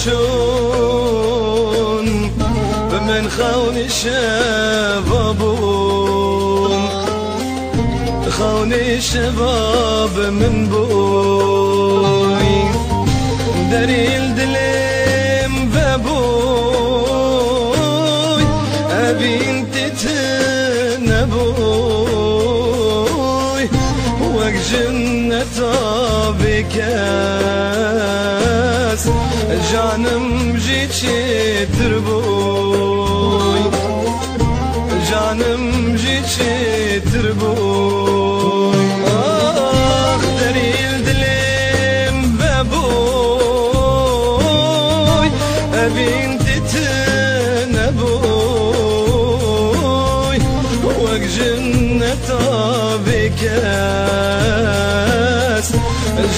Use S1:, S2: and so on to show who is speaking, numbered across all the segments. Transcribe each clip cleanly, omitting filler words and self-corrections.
S1: شون من خوني شبابون خوني شباب من بوي دليل دلم بابوي أبي انت تنبوي وق جنة بكاس جانم جيتشي تربوي جانم جيتشي تربوي آخ دليل دلم بابوي أبي انت تنبوي وق جنة بكاس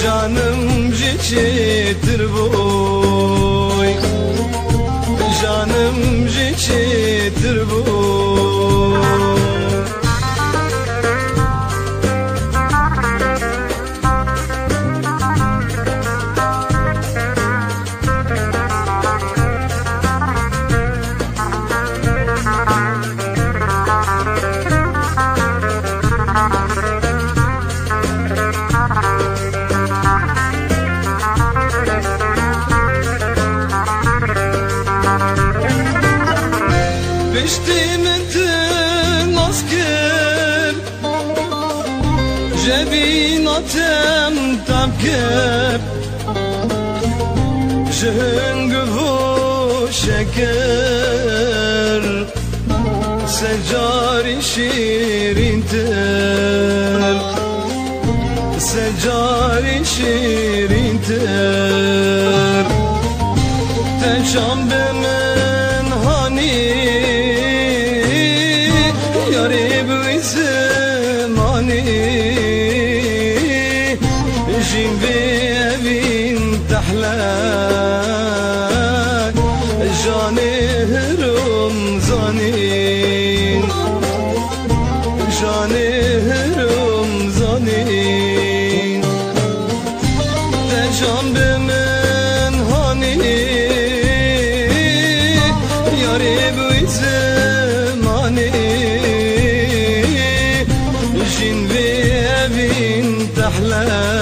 S1: جانم جيتشي تربوي جانم جيتشي تربوي بشتي من تنسكر جبيناتم تبكر جهنقفو شكر سجاري شيرين تر سجاري شيرين تر تنشام بمن هاني يارب وزماني جيم بأبين تحلى جاني رمزانين جاني رمزانين تنشام بمن هاني يارب وزماني جين بأبين تحلى